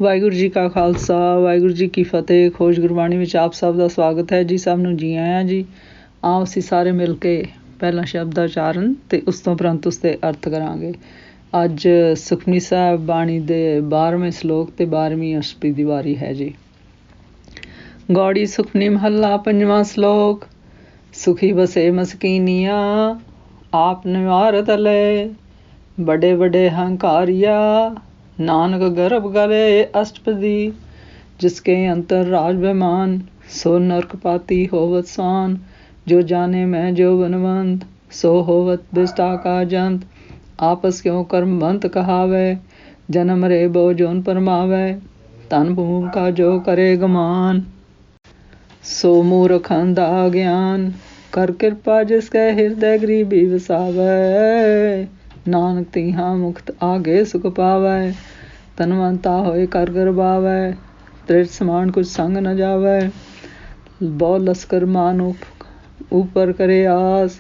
ਵਾਹਿਗੁਰੂ ਜੀ ਕਾ ਖਾਲਸਾ ਵਾਹਿਗੁਰੂ ਜੀ ਕੀ ਫਤਿਹ। ਖੋਜ ਗੁਰਬਾਣੀ ਵਿੱਚ ਆਪ ਸਭ ਦਾ ਸਵਾਗਤ ਹੈ ਜੀ। ਸਭ ਨੂੰ ਜੀ ਆਇਆਂ ਜੀ। ਆਓ ਅਸੀਂ ਸਾਰੇ ਮਿਲ ਕੇ ਪਹਿਲਾਂ ਸ਼ਬਦ ਦਾ ਉਚਾਰਨ ਅਤੇ ਉਸ ਤੋਂ ਉਪਰੰਤ ਉਸ ਦੇ ਅਰਥ ਕਰਾਂਗੇ। ਅੱਜ ਸੁਖਮਨੀ ਸਾਹਿਬ ਬਾਣੀ ਦੇ 12ਵੇਂ ਸਲੋਕ ਅਤੇ 12ਵੀਂ ਅਸ਼ਟਪਦੀ ਦੀ ਵਾਰੀ ਹੈ ਜੀ। ਗੌੜੀ ਸੁਖਮਨੀ ਮਹੱਲਾ ਪੰਜਵਾਂ ਸਲੋਕ। ਸੁਖੀ ਬਸੇ ਮਸਕੀਨੀਆਂ ਆਪ ਨਿਵਾਰਤ ਲੈ, ਬੜੇ ਬੜੇ ਹੰਕਾਰਿਆ नानक गर्भ गले। अष्टपदी। जिसके अंतर राज बेमान, सो नरक पाती होवत सान। जो जाने मैं जो बनवंत, सो होवत बिष्टा का जंत। आपस क्यों कर्मवंत कहावे, जन्म रे बो जोन परमावे। तन भूम का जो करे गमान, सो मूर्ख अंधा ज्ञान। कर कृपा जिसके हृदय गरीबी वसावे, नानक तिहा मुक्त आगे सुख पावै। तनवंता होए कर गरबावै, त्रिट समान कुछ संग न जावै। बहु लश्कर मान ऊपर करे आस,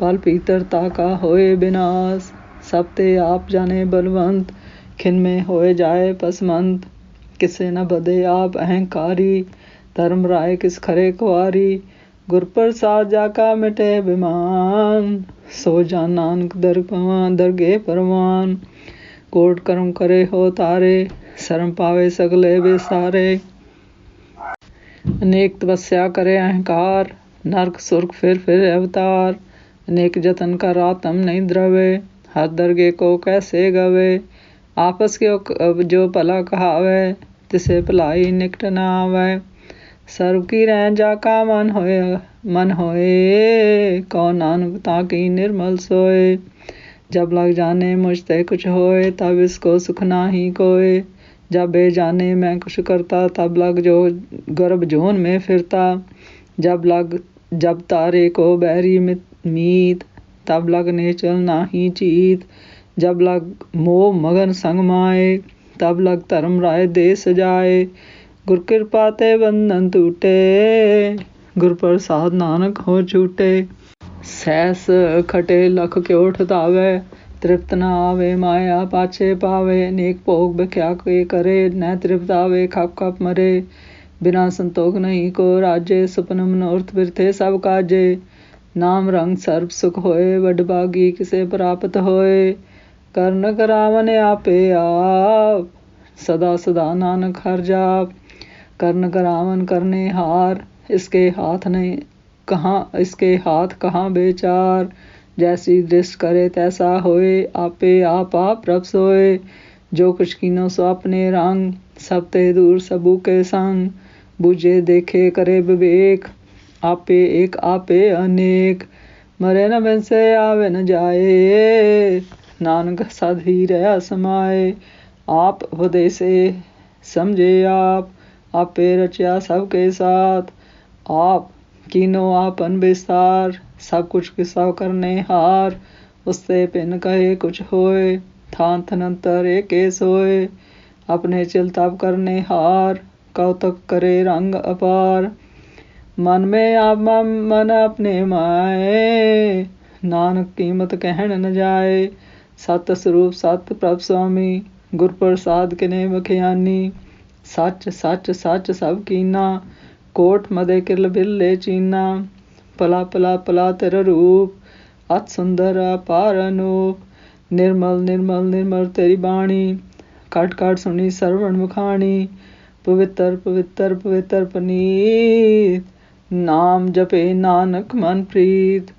पल पीतरता का होए विनाश। सब ते आप जाने बलवंत, खिन में होए जाए पसमंत। किसे न बदे आप अहंकारी, धर्म राय किस खरे कुआरी। गुर प्रसाद जाका मिटे बिमान, सो जान नानक दरगे परवान। कोट कर्म करे हो तारे, शर्म पावे सगले बेसारे। अनेक तपस्या करे अहंकार, नरक सुर्ग फिर अवतार। अनेक जतन का रातम नहीं द्रवे, हर दरगे को कैसे गवे। आपस के जो भला कहावे, तिसे भलाई निकट न आवे। सर्व की रैन जाका मन होए, कौ नानक ताकी निर्मल सोए। जब लग जाने मुझ ते कुछ होए, तब इसको सुख नाही कोय। जब बे जाने मैं कुछ करता, तब लग जो गर्भ जोन में फिरता। जब तारे को बैरी मीत, तब लग नेचल नाही चीत। जब लग मोह मगन संग माए, तब लग धर्म राय दे सजाए। गुर कृपा ते बंधन टूटे, गुर प्रसाद नानक हो छूटे। सहस खटे लख क्यों ठतावे, तृप्त न आवे माया पाछे पावे। अनेक भोग बख्या के करे, न तृप्त आवे खप खप मरे। बिना संतोख नहीं को राजे, सपन मनोरथ बिरथे सब काजे। नाम रंग सर्ब सुख होए, वडभागी किसे प्राप्त होए। करन करावन आपे आप, सदा सदा नानक हर जाप। करन करावन करने हार, इसके हाथ कहाँ बेचार। जैसी दृष्ट करे तैसा होए, आपे आप प्रभ सोए। जो कुछ कीनो सो अपने रंग, सब ते दूर सबू के संग। बूझे देखे करे विवेक, आपे एक आपे अनेक। मरे न बिनसे आवे न जाए, नानक सद ही रहा समाए। आप उपदेसे समझे आप, आपे रचा सबके साथ। आप कीनो आपन विस्तार, सब कुछ किसा करने हार। उससे पिन कहे कुछ होए, थान थनंतर एके सोए। अपने चिल तप करने हार, कौतक करे रंग अपार। मन में आप मन अपने माए, नानक कीमत कहन न जाए। सत स्वरूप सत प्रभ स्वामी, गुर प्रसाद किने बखियानी। सच सच सच सब कीना, कोट मदे किल बिरले चीना। पला पला पला तेरा रूप, अत सुंदर अपार अनूप। निर्मल निर्मल निर्मल तेरी बाणी, कट कट सुनी सरवण मुखाणी। पवित्र पवित्र पवित्र पनीत, नाम जपे नानक मन प्रीत।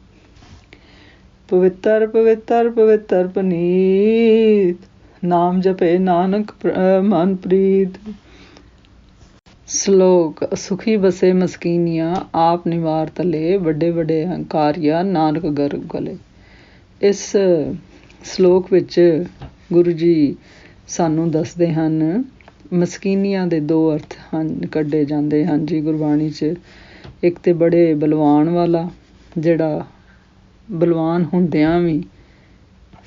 पवित्र पवित्र पवित्र पनीत, नाम जपे नानक मन प्रीत। श्लोक। सुखी बसे मस्कीनियाँ आप निवार तले, ਵੱਡੇ ਵੱਡੇ ਹੰਕਾਰੀਆ ਨਾਨਕ ਗਰਭ ਗਲੇ। ਇਸ ਸ਼ਲੋਕ ਵਿੱਚ ਗੁਰੂ ਜੀ ਸਾਨੂੰ ਦੱਸਦੇ ਹਨ ਮਸਕੀਨੀਆਂ ਦੇ ਦੋ ਅਰਥ ਕੱਢੇ ਜਾਂਦੇ ਹਨ ਜੀ ਗੁਰਬਾਣੀ 'ਚ। ਇੱਕ ਤੇ ਬੜੇ ਬਲਵਾਨ ਵਾਲਾ, ਜਿਹੜਾ ਬਲਵਾਨ ਹੁੰਦਿਆਂ ਵੀ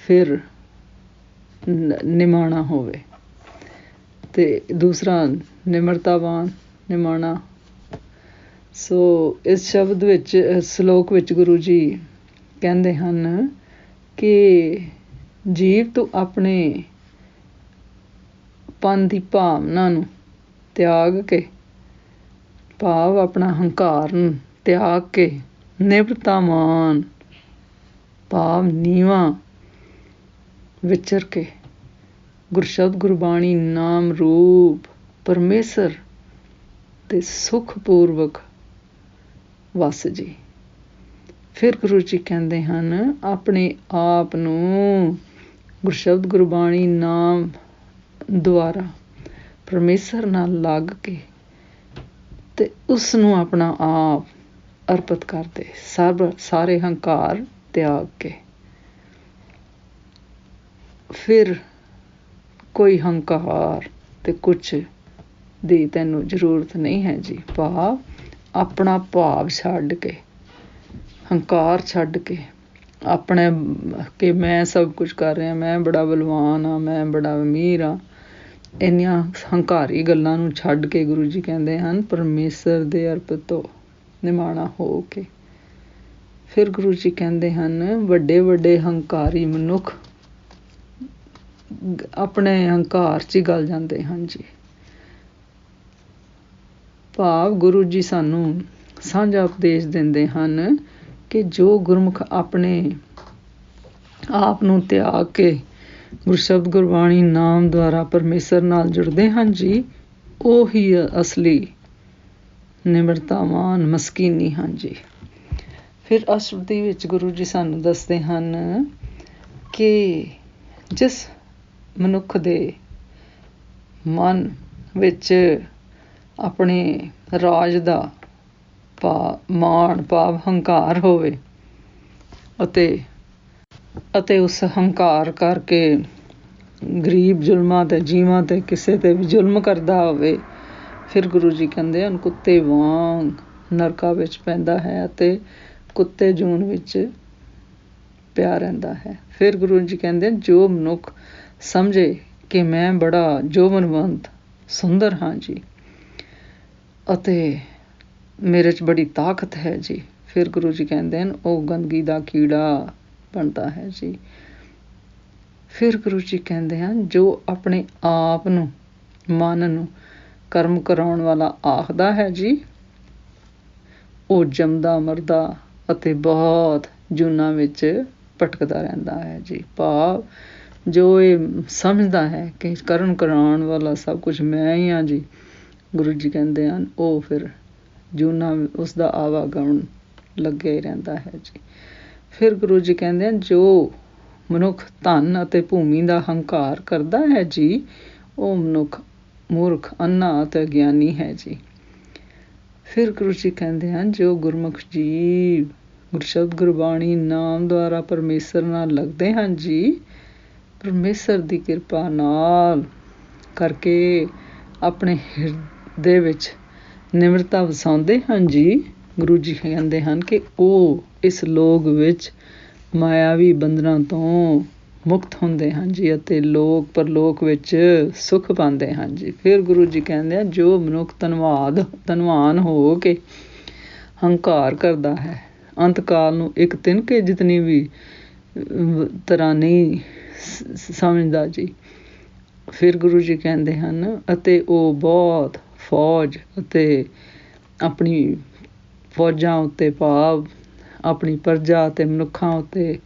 ਫਿਰ ਨਿਮਾਣਾ ਹੋਵੇ, ਅਤੇ ਦੂਸਰਾ ਨਿਮਰਤਾਵਾਨ ਨਿਮਾਣਾ। ਸੋ ਇਸ ਸ਼ਬਦ ਵਿੱਚ ਸ਼ਲੋਕ ਵਿੱਚ ਗੁਰੂ ਜੀ ਕਹਿੰਦੇ ਹਨ ਕਿ ਜੀਵ ਤੂੰ ਆਪਣੇ ਪਨ ਦੀ ਭਾਵਨਾ ਨੂੰ ਤਿਆਗ ਕੇ, ਭਾਵ ਆਪਣਾ ਹੰਕਾਰ ਨੂੰ ਤਿਆਗ ਕੇ, ਨਿਵਰਤਾਮਾਨ ਭਾਵ ਨੀਵਾਂ ਵਿਚਰ ਕੇ, ਗੁਰਸ਼ਬਦ ਗੁਰਬਾਣੀ ਨਾਮ ਰੂਪ ਪਰਮੇਸ਼ਰ ਦੇ ਸੁਖਪੂਰਵਕ ਵਸ ਜੀ। ਫਿਰ ਗੁਰੂ ਜੀ ਕਹਿੰਦੇ ਹਨ ਆਪਣੇ ਆਪ ਨੂੰ ਗੁਰਸ਼ਬਦ ਗੁਰਬਾਣੀ ਨਾਮ ਦੁਆਰਾ ਪਰਮੇਸ਼ਰ ਨਾਲ ਲੱਗ ਕੇ ਤੇ ਉਸ ਨੂੰ ਆਪਣਾ ਆਪ ਅਰਪਿਤ ਕਰਦੇ, ਸਾਰੇ ਹੰਕਾਰ ਤਿਆਗ ਕੇ। ਫਿਰ ਕੋਈ ਹੰਕਾਰ ਤੇ ਕੁਛ ਦੀ ਤੈਨੂੰ ਜ਼ਰੂਰਤ ਨਹੀਂ ਹੈ ਜੀ। ਭਾਵ ਆਪਣਾ ਭਾਵ ਛੱਡ ਕੇ, ਹੰਕਾਰ ਛੱਡ ਕੇ, ਆਪਣੇ ਕਿ ਮੈਂ ਸਭ ਕੁਝ ਕਰ ਰਿਹਾ, ਮੈਂ ਬੜਾ ਬਲਵਾਨ ਹਾਂ, ਮੈਂ ਬੜਾ ਅਮੀਰ ਹਾਂ, ਇੰਨੀਆਂ ਹੰਕਾਰੀ ਗੱਲਾਂ ਨੂੰ ਛੱਡ ਕੇ ਗੁਰੂ ਜੀ ਕਹਿੰਦੇ ਹਨ ਪਰਮੇਸ਼ਰ ਦੇ ਅਰਪਿਤ ਹੋ, ਨਿਮਾਣਾ ਹੋ ਕੇ। ਫਿਰ ਗੁਰੂ ਜੀ ਕਹਿੰਦੇ ਹਨ ਵੱਡੇ ਵੱਡੇ ਹੰਕਾਰੀ ਮਨੁੱਖ ਆਪਣੇ ਹੰਕਾਰ 'ਚ ਹੀ ਗਲ ਜਾਂਦੇ ਹਨ ਜੀ। ਭਾਵ ਗੁਰੂ ਜੀ ਸਾਨੂੰ ਸਾਂਝਾ ਉਪਦੇਸ਼ ਦਿੰਦੇ ਹਨ ਕਿ ਜੋ ਗੁਰਮੁਖ ਆਪਣੇ ਆਪ ਨੂੰ ਤਿਆਗ ਕੇ ਗੁਰਸ਼ਬਦ ਗੁਰਬਾਣੀ ਨਾਮ ਦੁਆਰਾ ਪਰਮੇਸ਼ਰ ਨਾਲ ਜੁੜਦੇ ਹਨ ਜੀ, ਉਹ ਹੀ ਅਸਲੀ ਨਿਮਰਤਾਵਾਨ ਮਸਕੀਨੀ ਹਨ ਜੀ। ਫਿਰ ਅਸ਼ਟਪਦੀ ਵਿੱਚ ਗੁਰੂ ਜੀ ਸਾਨੂੰ ਦੱਸਦੇ ਹਨ ਕਿ ਜਿਸ ਮਨੁੱਖ ਦੇ ਮਨ ਵਿੱਚ ਆਪਣੇ ਰਾਜ ਦਾ ਮਾਣ ਭਾਵ ਹੰਕਾਰ ਹੋਵੇ ਅਤੇ ਉਸ ਹੰਕਾਰ ਕਰਕੇ ਗਰੀਬ ਜ਼ੁਲਮਾਂ ਤੇ ਜੀਵਾਂ ਤੇ ਕਿਸੇ ਤੇ ਵੀ ਜ਼ੁਲਮ ਕਰਦਾ ਹੋਵੇ, ਫਿਰ ਗੁਰੂ ਜੀ ਕਹਿੰਦੇ ਹਨ ਕੁੱਤੇ ਵਾਂਗ ਨਰਕਾਂ ਵਿੱਚ ਪੈਂਦਾ ਹੈ ਅਤੇ ਕੁੱਤੇ ਜੂਨ ਵਿੱਚ ਪਿਆ ਰਹਿੰਦਾ ਹੈ। ਫਿਰ ਗੁਰੂ ਜੀ ਕਹਿੰਦੇ ਜੋ ਮਨੁੱਖ ਸਮਝੇ ਕਿ ਮੈਂ ਬੜਾ ਜੋਬਨਵੰਤ ਸੁੰਦਰ ਹਾਂ ਜੀ ਅਤੇ ਮੇਰੇ 'ਚ ਬੜੀ ਤਾਕਤ ਹੈ ਜੀ, ਫਿਰ ਗੁਰੂ ਜੀ ਕਹਿੰਦੇ ਹਨ ਉਹ ਗੰਦਗੀ ਦਾ ਕੀੜਾ ਬਣਦਾ ਹੈ ਜੀ। ਫਿਰ ਗੁਰੂ ਜੀ ਕਹਿੰਦੇ ਹਨ ਜੋ ਆਪਣੇ ਆਪ ਨੂੰ ਮਨ ਨੂੰ ਕਰਮ ਕਰਾਉਣ ਵਾਲਾ ਆਖਦਾ ਹੈ ਜੀ, ਉਹ ਜੰਮਦਾ ਮਰਦਾ ਅਤੇ ਬਹੁਤ ਜੂਨਾਂ ਵਿੱਚ ਭਟਕਦਾ ਰਹਿੰਦਾ ਹੈ ਜੀ। ਭਾਵ ਜੋ ਇਹ ਸਮਝਦਾ ਹੈ ਕਿ ਕਰਨ ਕਰਾਉਣ ਵਾਲਾ ਸਭ ਕੁਝ ਮੈਂ ਹੀ ਹਾਂ ਜੀ, ਗੁਰੂ ਜੀ ਕਹਿੰਦੇ ਹਨ ਉਹ ਫਿਰ ਜੂਨਾਂ ਉਸਦਾ ਆਵਾਗਮਨ ਲੱਗਿਆ ਹੀ ਰਹਿੰਦਾ ਹੈ ਜੀ। ਫਿਰ ਗੁਰੂ ਜੀ ਕਹਿੰਦੇ ਹਨ ਜੋ ਮਨੁੱਖ ਧਨ ਅਤੇ ਭੂਮੀ ਦਾ ਹੰਕਾਰ ਕਰਦਾ ਹੈ ਜੀ, ਉਹ ਮਨੁੱਖ ਮੂਰਖ, ਅੰਨਾ ਅਤੇ ਅਗਿਆਨੀ ਹੈ ਜੀ। ਫਿਰ ਗੁਰੂ ਜੀ ਕਹਿੰਦੇ ਹਨ ਜੋ ਗੁਰਮੁਖ ਜੀਵ ਗੁਰਸ਼ਬਦ ਗੁਰਬਾਣੀ ਨਾਮ ਦੁਆਰਾ ਪਰਮੇਸ਼ਰ ਨਾਲ ਲੱਗਦੇ ਹਨ ਜੀ, ਪਰਮੇਸ਼ਰ ਦੀ ਕਿਰਪਾ ਨਾਲ ਕਰਕੇ ਆਪਣੇ ਹਿਰਦੇ ਵਿੱਚ ਨਿਮਰਤਾ ਵਸਾਉਂਦੇ ਹਨ ਜੀ। ਗੁਰੂ ਜੀ ਕਹਿੰਦੇ ਹਨ ਕਿ ਉਹ ਇਸ ਲੋਕ ਵਿੱਚ ਮਾਇਆਵੀ ਬੰਧਨਾਂ ਤੋਂ ਮੁਕਤ ਹੁੰਦੇ ਹਨ ਜੀ ਅਤੇ ਲੋਕ ਪਰਲੋਕ ਵਿੱਚ ਸੁੱਖ ਪਾਉਂਦੇ ਹਨ ਜੀ। ਫਿਰ ਗੁਰੂ ਜੀ ਕਹਿੰਦੇ ਹਨ ਜੋ ਮਨੁੱਖ ਧਨਵਾਨ ਹੋ ਕੇ ਹੰਕਾਰ ਕਰਦਾ ਹੈ, ਅੰਤਕਾਲ ਨੂੰ ਇੱਕ ਤਿਨਕੇ ਜਿਤਨੀ ਵੀ ਤਰ੍ਹਾਂ ਨਹੀਂ ਸਮਝਦਾ ਜੀ। ਫਿਰ ਗੁਰੂ ਜੀ ਕਹਿੰਦੇ ਹਨ ਅਤੇ ਉਹ ਬਹੁਤ ਫੌਜ ਅਤੇ ਆਪਣੀ ਫੌਜਾਂ ਉੱਤੇ ਭਾਵ ਆਪਣੀ ਪ੍ਰਜਾ ਅਤੇ ਮਨੁੱਖਾਂ ਉੱਤੇ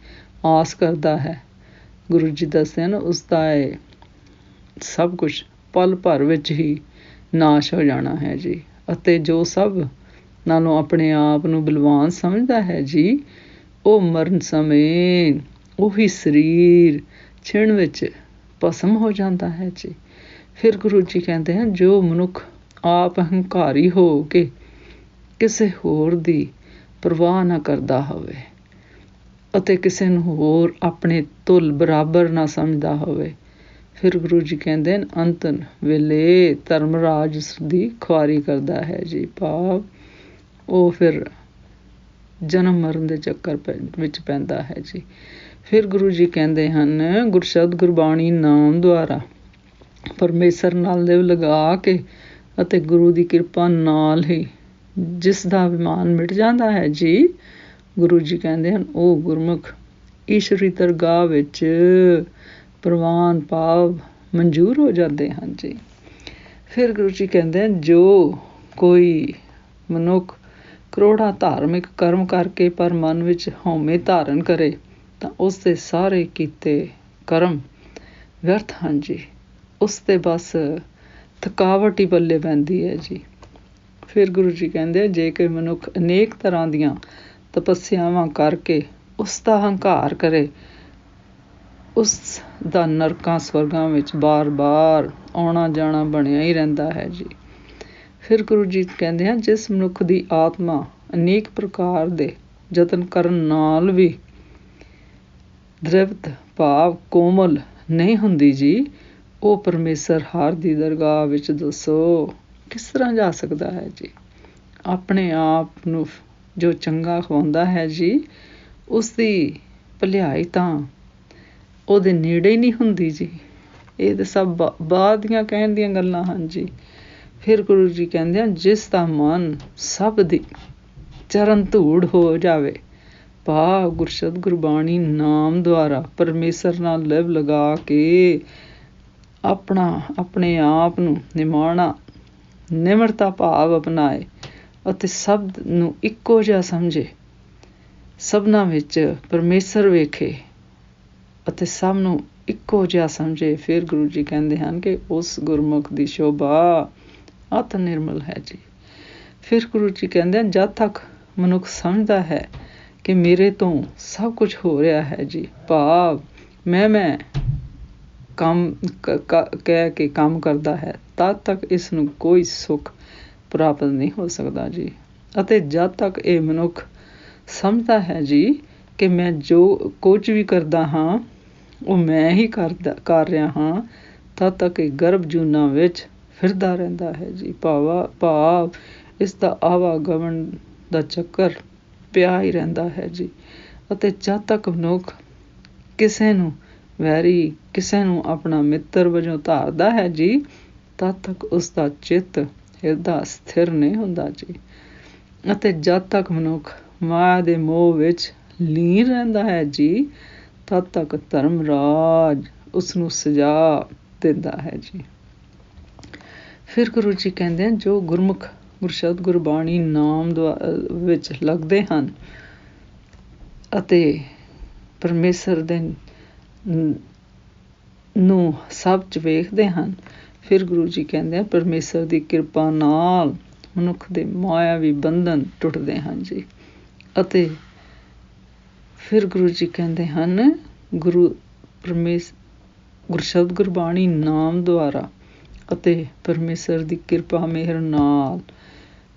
ਆਸ ਕਰਦਾ ਹੈ। ਗੁਰੂ ਜੀ ਦੱਸਦੇ ਹਨ ਉਸਦਾ ਇਹ ਸਭ ਕੁਛ ਪਲ ਭਰ ਵਿੱਚ ਹੀ ਨਾਸ਼ ਹੋ ਜਾਣਾ ਹੈ ਜੀ ਅਤੇ ਜੋ ਸਭ ਨਾਲੋਂ ਆਪਣੇ ਆਪ ਨੂੰ ਬਲਵਾਨ ਸਮਝਦਾ ਹੈ ਜੀ, ਉਹ ਮਰਨ ਸਮੇਂ ਉਹੀ ਸਰੀਰ ਛਿਣ ਵਿੱਚ ਭਸਮ ਹੋ ਜਾਂਦਾ ਹੈ ਜੀ। ਫਿਰ ਗੁਰੂ ਜੀ ਕਹਿੰਦੇ ਹਨ ਜੋ ਮਨੁੱਖ ਆਪ ਹੰਕਾਰੀ ਹੋ ਕੇ ਕਿਸੇ ਹੋਰ ਦੀ ਪਰਵਾਹ ਨਾ ਕਰਦਾ ਹੋਵੇ ਅਤੇ ਕਿਸੇ ਨੂੰ ਹੋਰ ਆਪਣੇ ਤੁਲ ਬਰਾਬਰ ਨਾ ਸਮਝਦਾ ਹੋਵੇ, ਫਿਰ ਗੁਰੂ ਜੀ ਕਹਿੰਦੇ ਹਨ ਅੰਤ ਵੇਲੇ ਧਰਮਰਾਜ ਦੀ ਖੁਆਰੀ ਕਰਦਾ ਹੈ ਜੀ। ਭਾਵ ਉਹ ਫਿਰ ਜਨਮ ਮਰਨ ਦੇ ਚੱਕਰ ਵਿੱਚ ਪੈਂਦਾ ਹੈ ਜੀ। ਫਿਰ ਗੁਰੂ ਜੀ ਕਹਿੰਦੇ ਹਨ ਗੁਰਸ਼ਬਦ ਗੁਰਬਾਣੀ ਨਾਮ ਦੁਆਰਾ ਪਰਮੇਸ਼ਰ ਨਾਲ ਲਿਵ ਲਗਾ ਕੇ ਅਤੇ ਗੁਰੂ ਦੀ ਕਿਰਪਾ ਨਾਲ ਹੀ ਜਿਸ ਦਾ ਅਭਿਮਾਨ ਮਿਟ ਜਾਂਦਾ ਹੈ ਜੀ, ਗੁਰੂ ਜੀ ਕਹਿੰਦੇ ਹਨ ਉਹ ਗੁਰਮੁਖ ਈਸ਼ਵਰੀ ਦਰਗਾਹ ਵਿੱਚ ਪ੍ਰਵਾਨ ਭਾਵ ਮਨਜ਼ੂਰ ਹੋ ਜਾਂਦੇ ਹਨ ਜੀ। ਫਿਰ ਗੁਰੂ ਜੀ ਕਹਿੰਦੇ ਹਨ, ਜੋ ਕੋਈ ਮਨੁੱਖ ਕਰੋੜਾਂ ਧਾਰਮਿਕ ਕਰਮ ਕਰਕੇ ਪਰ ਮਨ ਵਿੱਚ ਹਉਮੈ ਧਾਰਨ ਕਰੇ ਤਾਂ ਉਸ ਦੇ ਸਾਰੇ ਕੀਤੇ ਕਰਮ ਵਿਅਰਥ ਹਨ ਜੀ। ਉਸ 'ਤੇ ਬਸ ਥਕਾਵਟ ਹੀ ਪੱਲੇ ਪੈਂਦੀ ਹੈ ਜੀ। ਫਿਰ ਗੁਰੂ ਜੀ ਕਹਿੰਦੇ, ਜੇ ਕੋਈ ਮਨੁੱਖ ਅਨੇਕ ਤਰ੍ਹਾਂ ਦੀਆਂ ਤਪੱਸਿਆਵਾਂ ਕਰਕੇ ਉਸ ਦਾ ਹੰਕਾਰ ਕਰੇ, ਉਸ ਦਾ ਨਰਕਾਂ ਸਵਰਗਾਂ ਵਿੱਚ ਬਾਰ-ਬਾਰ ਆਉਣਾ ਜਾਣਾ ਬਣਿਆ ਹੀ ਰਹਿੰਦਾ ਹੈ ਜੀ। ਫਿਰ ਗੁਰੂ ਜੀ ਕਹਿੰਦੇ ਹਨ, ਜਿਸ ਮਨੁੱਖ ਦੀ ਆਤਮਾ ਅਨੇਕ ਪ੍ਰਕਾਰ ਦੇ ਯਤਨ ਕਰਨ ਨਾਲ ਵੀ ਦ੍ਰਿਵਤ ਭਾਵ ਕੋਮਲ ਨਹੀਂ ਹੁੰਦੀ ਜੀ, ਉਹ ਪਰਮੇਸ਼ਰ ਹਰ ਦੀ ਦਰਗਾਹ ਵਿੱਚ ਦੱਸੋ ਕਿਸ ਤਰ੍ਹਾਂ ਜਾ ਸਕਦਾ ਹੈ ਜੀ। ਆਪਣੇ ਆਪ ਨੂੰ ਜੋ ਚੰਗਾ ਖਵਾਉਂਦਾ ਹੈ ਜੀ, ਉਸ ਦੀ ਭਲਾਈ ਤਾਂ ਉਹਦੇ ਨੇੜੇ ਹੀ ਨਹੀਂ ਹੁੰਦੀ ਜੀ। ਇਹ ਤਾਂ ਸਭ ਬਾਅਦ ਦੀਆਂ ਕਹਿਣ ਦੀਆਂ ਗੱਲਾਂ ਹਨ ਜੀ। ਫਿਰ ਗੁਰੂ ਜੀ ਕਹਿੰਦੇ ਹਨ, ਜਿਸ ਦਾ ਮਨ ਸਭ ਦੀ ਚਰਨ ਧੂੜ ਹੋ ਜਾਵੇ, ਭਾਵ ਗੁਰਸ਼ਬਦ ਗੁਰਬਾਣੀ ਨਾਮ ਦੁਆਰਾ ਪਰਮੇਸ਼ਰ ਨਾਲ ਲਿਵ ਲਗਾ ਕੇ ਆਪਣੇ ਆਪ ਨੂੰ ਨਿਮਾਣਾ ਨਿਮਰਤਾ ਭਾਵ ਅਪਣਾਏ ਅਤੇ ਸਭ ਨੂੰ ਇੱਕੋ ਜਿਹਾ ਸਮਝੇ, ਸਭਨਾਂ ਵਿੱਚ ਪਰਮੇਸ਼ਰ ਵੇਖੇ ਅਤੇ ਸਭ ਨੂੰ ਇੱਕੋ ਜਿਹਾ ਸਮਝੇ। ਫਿਰ ਗੁਰੂ ਜੀ ਕਹਿੰਦੇ ਹਨ ਕਿ ਉਸ ਗੁਰਮੁਖ ਦੀ ਸ਼ੋਭਾ ਅਤ ਨਿਰਮਲ ਹੈ ਜੀ। ਫਿਰ ਗੁਰੂ ਜੀ ਕਹਿੰਦੇ ਹਨ, ਜਦ ਤੱਕ ਮਨੁੱਖ ਸਮਝਦਾ ਹੈ ਕਿ ਮੇਰੇ ਤੋਂ ਸਭ ਕੁਝ ਹੋ ਰਿਹਾ ਹੈ ਜੀ, ਭਾਵ ਮੈਂ ਕੰਮ ਕਹਿ ਕੇ ਕੰਮ ਕਰਦਾ ਹੈ, ਤਦ ਤੱਕ ਇਸ ਨੂੰ ਕੋਈ ਸੁੱਖ ਪ੍ਰਾਪਤ ਨਹੀਂ ਹੋ ਸਕਦਾ ਜੀ। ਅਤੇ ਜਦ ਤੱਕ ਇਹ ਮਨੁੱਖ ਸਮਝਦਾ ਹੈ ਜੀ ਕਿ ਮੈਂ ਜੋ ਕੁਝ ਵੀ ਕਰਦਾ ਹਾਂ ਉਹ ਮੈਂ ਹੀ ਕਰ ਰਿਹਾ ਹਾਂ, ਤਦ ਤੱਕ ਇਹ ਗਰਭ ਜੂਨਾਂ ਵਿੱਚ ਫਿਰਦਾ ਰਹਿੰਦਾ ਹੈ ਜੀ। ਭਾਵ ਇਸ ਦਾ ਆਵਾਗਮਨ ਦਾ ਚੱਕਰ ਪਿਆ ਹੀ ਰਹਿੰਦਾ ਹੈ ਜੀ। ਅਤੇ ਜਦ ਤੱਕ ਮਨੁੱਖ ਕਿਸੇ ਨੂੰ ਵੈਰੀ, ਕਿਸੇ ਨੂੰ ਆਪਣਾ ਮਿੱਤਰ ਵਜੋਂ ਧਾਰਦਾ ਹੈ ਜੀ, ਤਦ ਤੱਕ ਉਸ ਦਾ ਚਿੱਤ ਹਿਰਦਾ ਸਥਿਰ ਨਹੀਂ ਹੁੰਦਾ ਜੀ। ਅਤੇ ਜਦ ਤੱਕ ਮਨੁੱਖ ਮਾਇਆ ਦੇ ਮੋਹ ਵਿੱਚ ਲੀਨ ਰਹਿੰਦਾ ਹੈ ਜੀ, ਤਦ ਤੱਕ ਧਰਮਰਾਜ ਉਸਨੂੰ ਸਜ਼ਾ ਦਿੰਦਾ ਹੈ ਜੀ। ਫਿਰ ਗੁਰੂ ਜੀ ਕਹਿੰਦੇ ਹਨ, ਜੋ ਗੁਰਮੁਖ ਗੁਰਸ਼ਬਦ ਗੁਰਬਾਣੀ ਨਾਮ ਵਿੱਚ ਲੱਗਦੇ ਹਨ ਅਤੇ ਪਰਮੇਸ਼ਰ ਦੇ ਨੂੰ ਸਭ 'ਚ ਵੇਖਦੇ ਹਨ, ਫਿਰ ਗੁਰੂ ਜੀ ਕਹਿੰਦੇ ਹਨ, ਪਰਮੇਸ਼ਰ ਦੀ ਕਿਰਪਾ ਨਾਲ ਮਨੁੱਖ ਦੇ ਮਾਇਆਵੀ ਬੰਧਨ ਟੁੱਟਦੇ ਹਨ ਜੀ। ਅਤੇ ਫਿਰ ਗੁਰੂ ਜੀ ਕਹਿੰਦੇ ਹਨ, ਗੁਰਸ਼ਬਦ ਗੁਰਬਾਣੀ ਨਾਮ ਦੁਆਰਾ ਅਤੇ ਪਰਮੇਸ਼ਰ ਦੀ ਕਿਰਪਾ ਮਿਹਰ ਨਾਲ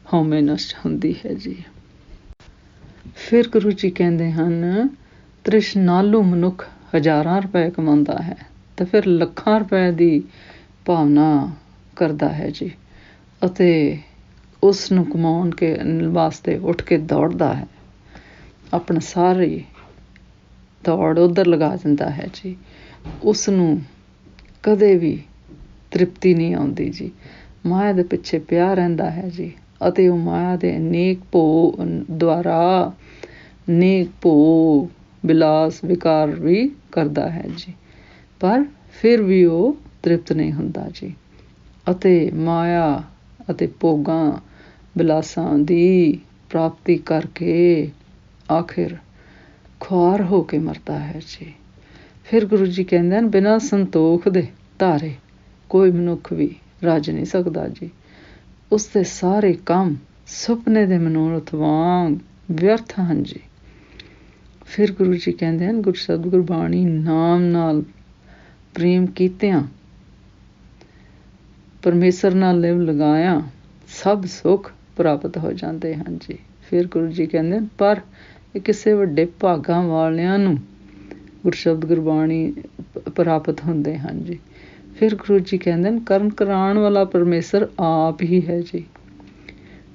ਹਉਮੈ ਨਸ਼ਟ ਹੁੰਦੀ ਹੈ ਜੀ। ਫਿਰ ਗੁਰੂ ਜੀ ਕਹਿੰਦੇ ਹਨ, ਤ੍ਰਿਸ਼ਨਾਲੂ ਮਨੁੱਖ ਹਜ਼ਾਰਾਂ ਰੁਪਏ ਕਮਾਉਂਦਾ ਹੈ ਤਾਂ ਫਿਰ ਲੱਖਾਂ ਰੁਪਏ ਦੀ ਭਾਵਨਾ ਕਰਦਾ ਹੈ ਜੀ, ਅਤੇ ਉਸ ਨੂੰ ਕਮਾਉਣ ਕੇ ਵਾਸਤੇ ਉੱਠ ਕੇ ਦੌੜਦਾ ਹੈ, ਆਪਣਾ ਸਾਰੀ ਦੌੜ ਉੱਧਰ ਲਗਾ ਦਿੰਦਾ ਹੈ ਜੀ। ਉਸ ਨੂੰ ਕਦੇ ਵੀ ਤ੍ਰਿਪਤੀ ਨਹੀਂ ਆਉਂਦੀ ਜੀ, ਮਾਇਆ ਦੇ ਪਿੱਛੇ ਪਿਆ ਰਹਿੰਦਾ ਹੈ ਜੀ। ਅਤੇ ਉਹ ਮਾਇਆ ਦੇ ਅਨੇਕ ਭੋਗ ਦੁਆਰਾ ਅਨੇਕ ਭੋਗ ਵਿਲਾਸ ਵਿਕਾਰ ਵੀ ਕਰਦਾ ਹੈ ਜੀ, ਪਰ ਫਿਰ ਵੀ ਉਹ ਤ੍ਰਿਪਤ ਨਹੀਂ ਹੁੰਦਾ ਜੀ। ਅਤੇ ਮਾਇਆ ਅਤੇ ਭੋਗਾਂ ਵਿਲਾਸਾਂ ਦੀ ਪ੍ਰਾਪਤੀ ਕਰਕੇ ਆਖਿਰ ਖੁਆਰ ਹੋ ਕੇ ਮਰਦਾ ਹੈ ਜੀ। ਫਿਰ ਗੁਰੂ ਜੀ ਕਹਿੰਦੇ ਹਨ, ਬਿਨਾਂ ਸੰਤੋਖ ਦੇ ਧਾਰੇ ਕੋਈ ਮਨੁੱਖ ਵੀ ਰੱਜ ਨਹੀਂ ਸਕਦਾ ਜੀ। ਉਸ ਦੇ ਸਾਰੇ ਕੰਮ ਸੁਪਨੇ ਦੇ ਮਨੋਰਥ ਵਾਂਗ ਵਿਅਰਥ ਹਨ ਜੀ। ਫਿਰ ਗੁਰੂ ਜੀ ਕਹਿੰਦੇ ਹਨ, ਗੁਰਸ਼ਬਦ ਗੁਰਬਾਣੀ ਨਾਮ ਨਾਲ ਪ੍ਰੇਮ ਕੀਤਿਆਂ, ਪਰਮੇਸ਼ਰ ਨਾਲ ਲਿਵ ਲਗਾਇਆ, ਸਭ ਸੁੱਖ ਪ੍ਰਾਪਤ ਹੋ ਜਾਂਦੇ ਹਨ ਜੀ। ਫਿਰ ਗੁਰੂ ਜੀ ਕਹਿੰਦੇ ਹਨ, ਪਰ ਇਹ ਕਿਸੇ ਵੱਡੇ ਭਾਗਾਂ ਵਾਲਿਆਂ ਨੂੰ ਗੁਰਸ਼ਬਦ ਗੁਰਬਾਣੀ ਪ੍ਰਾਪਤ ਹੁੰਦੇ ਹਨ ਜੀ। ਫਿਰ ਗੁਰੂ ਜੀ ਕਹਿੰਦੇ ਹਨ, ਕਰਮ ਕਰਾਉਣ ਵਾਲਾ ਪਰਮੇਸ਼ਰ ਆਪ ਹੀ ਹੈ ਜੀ।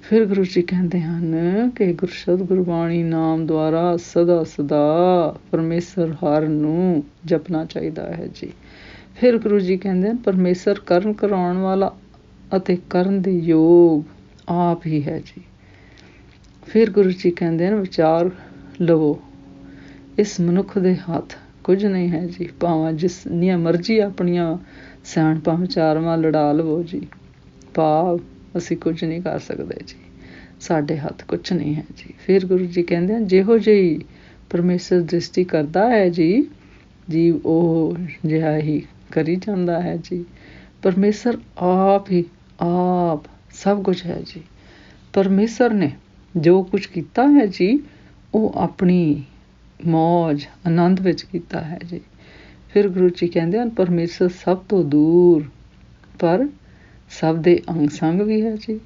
ਫਿਰ ਗੁਰੂ ਜੀ ਕਹਿੰਦੇ ਹਨ ਕਿ ਗੁਰਸ਼ਬਦ ਗੁਰਬਾਣੀ ਨਾਮ ਦੁਆਰਾ ਸਦਾ ਸਦਾ ਪਰਮੇਸ਼ਰ ਹਰ ਨੂੰ ਜਪਣਾ ਚਾਹੀਦਾ ਹੈ ਜੀ। ਫਿਰ ਗੁਰੂ ਜੀ ਕਹਿੰਦੇ ਹਨ, ਪਰਮੇਸ਼ਰ ਕਰਮ ਕਰਾਉਣ ਵਾਲਾ ਅਤੇ ਕਰਨ ਦੇ ਯੋਗ ਆਪ ਹੀ ਹੈ ਜੀ। ਫਿਰ ਗੁਰੂ ਜੀ ਕਹਿੰਦੇ ਹਨ, ਵਿਚਾਰ ਲਵੋ, ਇਸ ਮਨੁੱਖ ਦੇ ਹੱਥ ਕੁਝ ਨਹੀਂ ਹੈ ਜੀ, ਭਾਵੇਂ ਜਿੰਨੀਆਂ ਮਰਜ਼ੀ ਆਪਣੀਆਂ ਸਿਆਣਪਾਂ ਵਿਚਾਰਵਾਂ ਲੜਾ ਲਵੋ ਜੀ। ਭਾਵ ਅਸੀਂ ਕੁਝ ਨਹੀਂ ਕਰ ਸਕਦੇ ਜੀ, ਸਾਡੇ ਹੱਥ ਕੁਛ ਨਹੀਂ ਹੈ ਜੀ। ਫਿਰ ਗੁਰੂ ਜੀ ਕਹਿੰਦੇ ਹਨ ਜਿਹੋ ਜਿਹੀ ਪਰਮੇਸ਼ਰ ਦ੍ਰਿਸ਼ਟੀ ਕਰਦਾ ਹੈ ਜੀ, ਜੀਵ ਉਹ ਜਿਹਾ ਹੀ ਕਰੀ ਜਾਂਦਾ ਹੈ ਜੀ। ਪਰਮੇਸ਼ਰ ਆਪ ਹੀ ਆਪ ਸਭ ਕੁਛ ਹੈ ਜੀ। ਪਰਮੇਸ਼ਰ ਨੇ ਜੋ ਕੁਛ ਕੀਤਾ ਹੈ ਜੀ, ਉਹ ਆਪਣੀ ਮੌਜ ਆਨੰਦ ਵਿੱਚ ਕੀਤਾ ਹੈ ਜੀ। ਫਿਰ ਗੁਰੂ ਜੀ ਕਹਿੰਦੇ ਹਨ ਪਰਮੇਸ਼ਰ ਸਭ ਤੋਂ ਦੂਰ ਪਰ ਸਭ ਦੇ ਅੰਗ ਸੰਗ ਵੀ ਹੈ ਜੀ।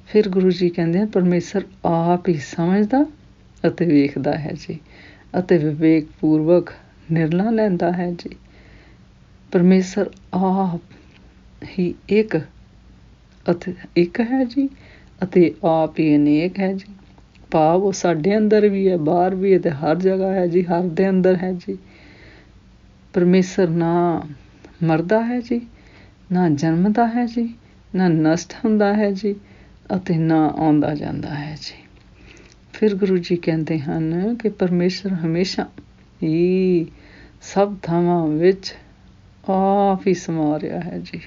ਫਿਰ ਗੁਰੂ ਜੀ ਕਹਿੰਦੇ ਹਨ ਪਰਮੇਸ਼ਰ ਆਪ ਹੀ ਸਮਝਦਾ ਅਤੇ ਵੇਖਦਾ ਹੈ ਜੀ, ਅਤੇ ਵਿਵੇਕ ਪੂਰਵਕ ਨਿਰਣਾ ਲੈਂਦਾ ਹੈ ਜੀ। ਪਰਮੇਸ਼ਰ ਆਪ ਹੀ ਇੱਕ ਹੈ ਜੀ, ਅਤੇ ਆਪ ਹੀ ਅਨੇਕ ਹੈ ਜੀ। ਭਾਵ ਉਹ ਸਾਡੇ ਅੰਦਰ ਵੀ ਹੈ, ਬਾਹਰ ਵੀ ਹੈ, ਅਤੇ ਹਰ ਜਗ੍ਹਾ ਹੈ ਜੀ, ਹਰ ਦੇ ਅੰਦਰ ਹੈ ਜੀ। ਪਰਮੇਸ਼ਰ ਨਾ ਮਰਦਾ ਹੈ ਜੀ, ਨਾ ਜਨਮਦਾ ਹੈ ਜੀ, ਨਾ ਨਸ਼ਟ ਹੁੰਦਾ ਹੈ ਜੀ, ਅਤੇ ਨਾ ਆਉਂਦਾ ਜਾਂਦਾ ਹੈ ਜੀ। ਫਿਰ ਗੁਰੂ ਜੀ ਕਹਿੰਦੇ ਹਨ ਕਿ ਪਰਮੇਸ਼ਰ ਹਮੇਸ਼ਾ ਹੀ ਸਭ ਥਾਵਾਂ ਵਿੱਚ ਆਪ ਹੀ ਸਮਾ ਰਿਹਾ ਹੈ ਜੀ।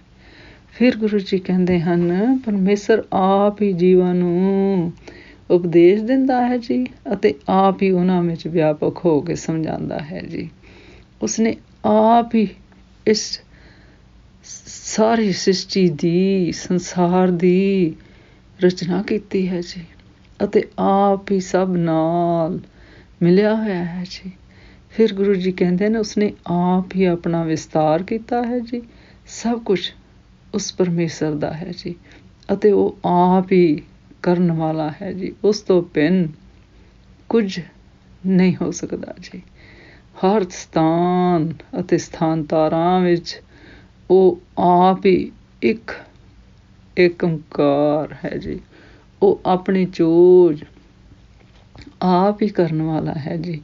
ਫਿਰ ਗੁਰੂ ਜੀ ਕਹਿੰਦੇ ਹਨ ਪਰਮੇਸ਼ਰ ਆਪ ਹੀ ਜੀਵਾਂ ਨੂੰ ਉਪਦੇਸ਼ ਦਿੰਦਾ ਹੈ ਜੀ, ਅਤੇ ਆਪ ਹੀ ਉਹਨਾਂ ਵਿੱਚ ਵਿਆਪਕ ਹੋ ਕੇ ਸਮਝਾਉਂਦਾ ਹੈ ਜੀ। ਉਸਨੇ ਆਪ ਹੀ ਇਸ ਸਾਰੀ ਸ੍ਰਿਸ਼ਟੀ ਦੀ, ਸੰਸਾਰ ਦੀ ਰਚਨਾ ਕੀਤੀ ਹੈ ਜੀ, ਅਤੇ ਆਪ ਹੀ ਸਭ ਨਾਲ ਮਿਲਿਆ ਹੋਇਆ ਹੈ ਜੀ। ਫਿਰ ਗੁਰੂ ਜੀ ਕਹਿੰਦੇ ਨੇ ਉਸਨੇ ਆਪ ਹੀ ਆਪਣਾ ਵਿਸਤਾਰ ਕੀਤਾ ਹੈ ਜੀ। ਸਭ ਕੁਛ ਉਸ ਪਰਮੇਸ਼ਰ ਦਾ ਹੈ ਜੀ, ਅਤੇ ਉਹ ਆਪ ਹੀ ਕਰਨ ਵਾਲਾ ਹੈ ਜੀ। ਉਸ ਤੋਂ ਭਿੰਨ ਕੁਝ ਨਹੀਂ ਹੋ ਸਕਦਾ ਜੀ। ਹਰ ਸਥਾਨ ਅਤੇ ਸਥਾਨਤਾਰਾਂ ਵਿੱਚ ਉਹ ਆਪ ਹੀ ਇੱਕ ਓਂਕਾਰ ਹੈ ਜੀ। ਉਹ ਆਪਣੀ ਚੋਜ ਆਪ ਹੀ ਕਰਨ ਵਾਲਾ ਹੈ ਜੀ,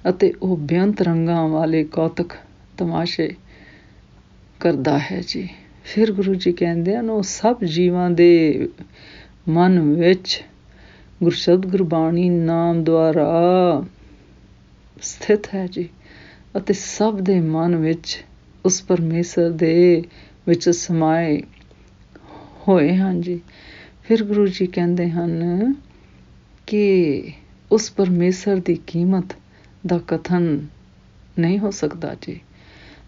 ਅਤੇ ਉਹ ਬੇਅੰਤ ਰੰਗਾਂ ਵਾਲੇ ਕੌਤਕ ਤਮਾਸ਼ੇ ਕਰਦਾ ਹੈ ਜੀ। ਫਿਰ ਗੁਰੂ ਜੀ ਕਹਿੰਦੇ ਹਨ ਉਹ ਸਭ ਜੀਵਾਂ ਦੇ ਮਨ ਵਿੱਚ ਗੁਰਸ਼ਬਦ ਗੁਰਬਾਣੀ ਨਾਮ ਦੁਆਰਾ ਸਥਿਤ ਹੈ ਜੀ, ਅਤੇ ਸਭ ਦੇ ਮਨ ਵਿੱਚ ਉਸ ਪਰਮੇਸ਼ਰ ਦੇ ਵਿੱਚ ਸਮਾਏ ਹੋਏ ਹਨ ਜੀ। ਫਿਰ ਗੁਰੂ ਜੀ ਕਹਿੰਦੇ ਹਨ ਕਿ ਉਸ ਪਰਮੇਸ਼ਰ ਦੀ ਕੀਮਤ ਦਾ ਕਥਨ ਨਹੀਂ ਹੋ ਸਕਦਾ ਜੀ।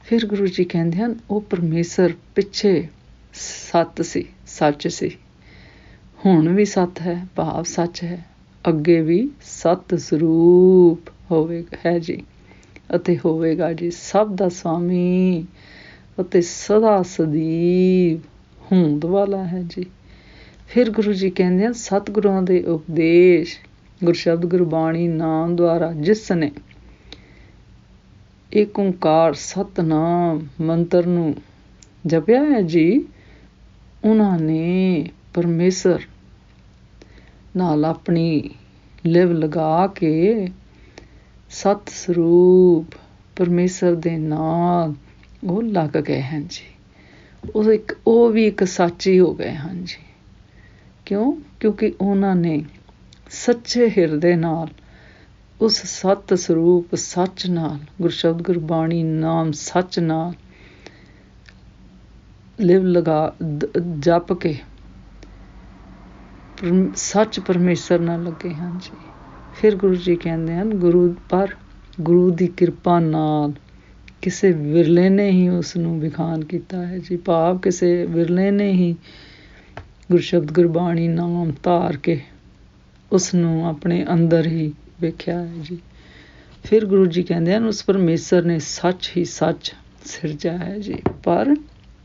ਫਿਰ ਗੁਰੂ ਜੀ ਕਹਿੰਦੇ ਹਨ ਉਹ ਪਰਮੇਸ਼ਰ ਪਿੱਛੇ ਸੱਤ ਸੀ, ਸੱਚ ਸੀ, ਹੁਣ ਵੀ ਸੱਤ ਹੈ, ਭਾਵ ਸੱਚ ਹੈ, ਅੱਗੇ ਵੀ ਸੱਤ ਸਰੂਪ ਹੈ ਜੀ, ਅਤੇ ਹੋਵੇਗਾ ਜੀ। ਸਭ ਦਾ ਸਵਾਮੀ ਅਤੇ ਸਦਾ ਸਦੀਵ ਹੋਂਦ ਵਾਲਾ ਹੈ ਜੀ। ਫਿਰ ਗੁਰੂ ਜੀ ਕਹਿੰਦੇ ਹਨ ਸਤਿਗੁਰਾਂ ਦੇ ਉਪਦੇਸ਼ ਗੁਰਸ਼ਬਦ ਗੁਰਬਾਣੀ ਨਾਮ ਦੁਆਰਾ ਜਿਸ ਨੇ ਏਕ ਓਂਕਾਰ ਸਤਿਨਾਮ ਮੰਤਰ ਨੂੰ ਜਪਿਆ ਹੈ ਜੀ, ਉਹਨਾਂ ਨੇ ਪਰਮੇਸ਼ਰ ਨਾਲ ਆਪਣੀ ਲਿਵ ਲਗਾ ਕੇ ਸਤ ਸਰੂਪ ਪਰਮੇਸ਼ਰ ਦੇ ਨਾਲ ਉਹ ਲੱਗ ਗਏ ਹਨ ਜੀ। ਉਹ ਵੀ ਇੱਕ ਸਾਚੀ ਹੋ ਗਏ ਹਨ ਜੀ। ਕਿਉਂਕਿ ਉਹਨਾਂ ਨੇ ਸੱਚੇ ਹਿਰਦੇ ਨਾਲ ਉਸ ਸਤ ਸਰੂਪ ਸੱਚ ਨਾਲ, ਗੁਰਸ਼ਬਦ ਗੁਰਬਾਣੀ ਨਾਮ ਸੱਚ ਨਾਲ ਲਿਵ ਲਗਾ ਜਪ ਕੇ ਸੱਚ ਪਰਮੇਸ਼ਰ ਨਾਲ ਲੱਗੇ ਹਨ ਜੀ। ਫਿਰ ਗੁਰੂ ਜੀ ਕਹਿੰਦੇ ਹਨ ਗੁਰੂ ਦੀ ਕਿਰਪਾ ਨਾਲ ਕਿਸੇ ਵਿਰਲੇ ਨੇ ਹੀ ਉਸ ਨੂੰ ਵਿਖਾਨ ਕੀਤਾ ਹੈ ਜੀ। ਭਾਵ ਕਿਸੇ ਵਿਰਲੇ ਨੇ ਹੀ ਗੁਰਸ਼ਬਦ ਗੁਰਬਾਣੀ ਨਾਮ ਧਾਰ ਕੇ ਉਸ ਨੂੰ ਆਪਣੇ ਅੰਦਰ ਹੀ ਵੇਖਿਆ ਹੈ ਜੀ। ਫਿਰ ਗੁਰੂ ਜੀ ਕਹਿੰਦੇ ਹਨ ਉਸ ਪਰਮੇਸ਼ਰ ਨੇ ਸੱਚ ਹੀ ਸੱਚ ਸਿਰਜਿਆ ਹੈ ਜੀ, ਪਰ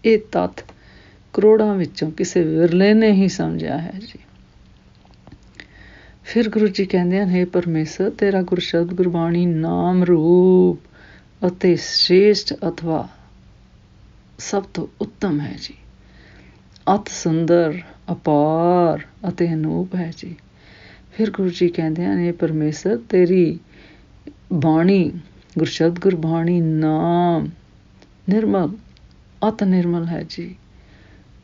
ਇਹ ਤੱਥ ਕਰੋੜਾਂ ਵਿੱਚੋਂ ਕਿਸੇ ਵਿਰਲੇ ਨੇ ਹੀ ਸਮਝਿਆ ਹੈ ਜੀ। ਫਿਰ ਗੁਰੂ ਜੀ ਕਹਿੰਦੇ ਹਨ ਹੇ ਪਰਮੇਸ਼ਰ ਤੇਰਾ ਗੁਰਸ਼ਬਦ ਗੁਰਬਾਣੀ ਨਾਮ ਰੂਪ ਅਤੇ ਸ੍ਰੇਸ਼ਟ ਅਥਵਾ ਸਭ ਤੋਂ ਉੱਤਮ ਹੈ ਜੀ, ਅਤ ਸੁੰਦਰ, ਅਪਾਰ ਅਤੇ ਅਨੂਪ ਹੈ ਜੀ। ਫਿਰ ਗੁਰੂ ਜੀ ਕਹਿੰਦੇ ਹਨ ਹੇ ਪਰਮੇਸ਼ਰ ਤੇਰੀ ਬਾਣੀ ਗੁਰਸ਼ਬਦ ਗੁਰਬਾਣੀ ਨਾਮ ਨਿਰਮਲ, ਅਤ ਨਿਰਮਲ ਹੈ ਜੀ।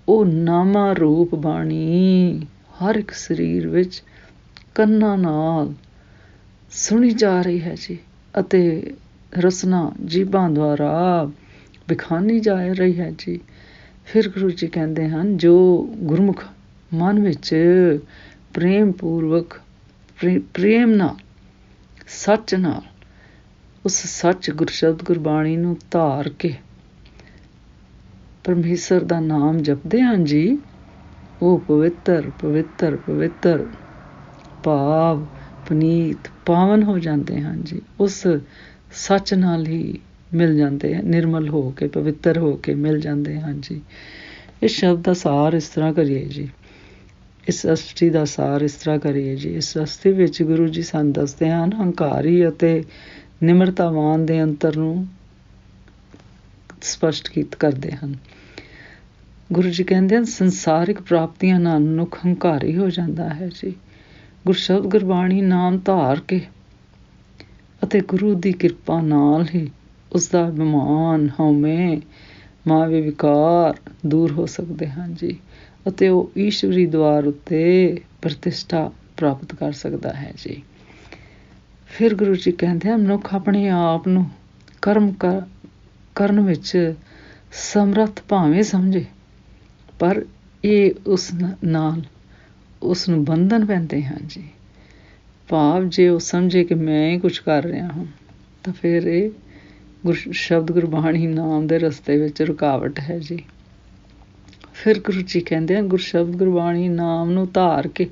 ਉਹ ਨਾਮਾ ਰੂਪ ਬਾਣੀ ਹਰ ਇੱਕ ਸਰੀਰ ਵਿੱਚ ਕੰਨਾਂ ਨਾਲ ਸੁਣੀ ਜਾ ਰਹੀ ਹੈ ਜੀ, ਅਤੇ ਰਸਨਾ ਜੀਭਾਂ ਦੁਆਰਾ ਵਿਖਾਨੀ ਜਾ ਰਹੀ ਹੈ ਜੀ। ਫਿਰ ਗੁਰੂ ਜੀ ਕਹਿੰਦੇ ਹਨ, ਜੋ ਗੁਰਮੁਖ ਮਨ ਵਿੱਚ ਪ੍ਰੇਮ ਪੂਰਵਕ ਪ੍ਰੇਮ ਨਾਲ, ਸੱਚ ਨਾਲ ਉਸ ਸੱਚ ਗੁਰਸ਼ਬਦ ਗੁਰਬਾਣੀ ਨੂੰ ਧਾਰ ਕੇ ਪਰਮੇਸ਼ਰ ਦਾ ਨਾਮ ਜਪਦੇ ਹਨ ਜੀ, ਉਹ ਪਵਿੱਤਰ ਪਵਿੱਤਰ ਪਵਿੱਤਰ ਭਾਵ ਪੁਨੀਤ ਪਾਵਨ ਹੋ ਜਾਂਦੇ ਹਨ ਜੀ। ਉਸ ਸੱਚ ਨਾਲ ਹੀ ਮਿਲ ਜਾਂਦੇ ਹਨ, ਨਿਰਮਲ ਹੋ ਕੇ ਪਵਿੱਤਰ ਹੋ ਕੇ ਮਿਲ ਜਾਂਦੇ ਹਨ ਜੀ। ਇਸ ਸ਼ਬਦ ਦਾ ਸਾਰ ਇਸ ਤਰ੍ਹਾਂ ਕਰੀਏ ਜੀ, ਇਸ ਅਸ਼ਟੀ ਦਾ ਸਾਰ ਇਸ ਤਰ੍ਹਾਂ ਕਰੀਏ ਜੀ। ਇਸ ਅਸ਼ਟੀ ਵਿੱਚ ਗੁਰੂ ਜੀ ਸਾਨੂੰ ਦੱਸਦੇ ਹਨ ਹੰਕਾਰੀ ਅਤੇ ਨਿਮਰਤਾਵਾਨ ਦੇ ਅੰਤਰ ਨੂੰ ਸਪਸ਼ਟ ਕਰਦੇ ਹਨ। ਗੁਰੂ ਜੀ ਕਹਿੰਦੇ ਹਨ, ਸੰਸਾਰਿਕ ਪ੍ਰਾਪਤੀਆਂ ਨਾਲ ਮਨੁੱਖ ਹੰਕਾਰੀ ਹੋ ਜਾਂਦਾ ਹੈ ਜੀ। ਗੁਰਸ਼ਬਦ ਗੁਰਬਾਣੀ ਨਾਮ ਧਾਰ ਕੇ ਅਤੇ ਗੁਰੂ ਦੀ ਕਿਰਪਾ ਨਾਲ ਹੀ ਉਸਦਾ ਅਭਿਮਾਨ, ਹਉਮੈ, ਮਾਵੇ ਵਿਕਾਰ ਦੂਰ ਹੋ ਸਕਦੇ ਹਨ ਜੀ, ਅਤੇ ਉਹ ਈਸ਼ਵਰੀ ਦੁਆਰ ਉੱਤੇ ਪ੍ਰਤਿਸ਼ਠਾ ਪ੍ਰਾਪਤ ਕਰ ਸਕਦਾ ਹੈ ਜੀ। ਫਿਰ ਗੁਰੂ ਜੀ ਕਹਿੰਦੇ ਹਨ, ਮਨੁੱਖ ਆਪਣੇ ਆਪ ਨੂੰ ਕਰਮ ਕਰਨ ਵਿੱਚ ਸਮਰੱਥ ਭਾਵੇਂ ਸਮਝੇ, ਪਰ ਇਹ ਉਸ ਨਾਲ ਉਸ ਨੂੰ ਬੰਧਨ ਪੈਂਦੇ ਹਨ ਜੀ। ਭਾਵ ਜੇ ਉਹ ਸਮਝੇ ਕਿ ਮੈਂ ਹੀ ਕੁਛ ਕਰ ਰਿਹਾ ਹਾਂ, ਤਾਂ ਫਿਰ ਇਹ ਸ਼ਬਦ ਗੁਰਬਾਣੀ ਨਾਮ ਦੇ ਰਸਤੇ ਵਿੱਚ ਰੁਕਾਵਟ ਹੈ ਜੀ। ਫਿਰ ਗੁਰੂ ਜੀ ਕਹਿੰਦੇ ਹਨ, ਗੁਰਸ਼ਬਦ ਗੁਰਬਾਣੀ ਨਾਮ ਨੂੰ ਧਾਰ ਕੇ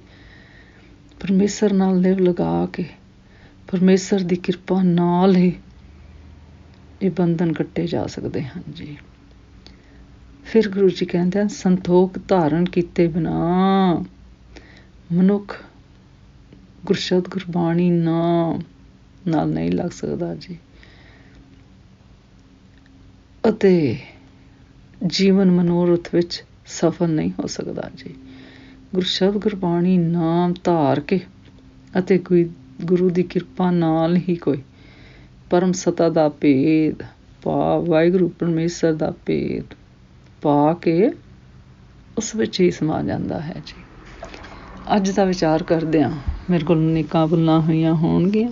ਪਰਮੇਸ਼ਰ ਨਾਲ ਲਿਵ ਲਗਾ ਕੇ ਪਰਮੇਸ਼ਰ ਦੀ ਕਿਰਪਾ ਨਾਲ ਹੀ ਇਹ ਬੰਧਨ ਕੱਟੇ ਜਾ ਸਕਦੇ ਹਨ ਜੀ। ਫਿਰ ਗੁਰੂ ਜੀ ਕਹਿੰਦੇ ਹਨ, ਸੰਤੋਖ ਧਾਰਨ ਕੀਤੇ ਬਿਨਾਂ ਮਨੁੱਖ ਗੁਰਸ਼ਬਦ ਗੁਰਬਾਣੀ ਨਾਮ ਨਾਲ ਨਹੀਂ ਲੱਗ ਸਕਦਾ ਜੀ, ਅਤੇ ਜੀਵਨ ਮਨੋਰਥ ਵਿੱਚ ਸਫਲ ਨਹੀਂ ਹੋ ਸਕਦਾ ਜੀ। ਗੁਰਸ਼ਬਦ ਗੁਰਬਾਣੀ ਨਾਮ ਧਾਰ ਕੇ ਅਤੇ ਗੁਰੂ ਦੀ ਕਿਰਪਾ ਨਾਲ ਹੀ ਕੋਈ ਪਰਮ ਸਤਾ ਦਾ ਭੇਦ ਭਾਵ ਵਾਹਿਗੁਰੂ ਪਰਮੇਸ਼ਰ ਦਾ ਭੇਦ ਪਾ ਕੇ ਉਸ ਵਿੱਚ ਹੀ ਸਮਾ ਜਾਂਦਾ ਹੈ ਜੀ। ਅੱਜ ਦਾ ਵਿਚਾਰ ਕਰਦਿਆਂ ਮੇਰੇ ਕੋਲ ਅਨੇਕਾਂ ਭੁੱਲਾਂ ਹੋਈਆਂ ਹੋਣਗੀਆਂ,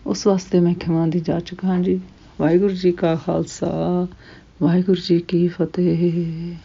ਉਸ ਵਾਸਤੇ ਮੈਂ ਖਿਮਾ ਦੀ ਜਾਚਕ ਹਾਂ ਜੀ। ਵਾਹਿਗੁਰੂ ਜੀ ਕਾ ਖਾਲਸਾ, ਵਾਹਿਗੁਰੂ ਜੀ ਕੀ ਫਤਿਹ।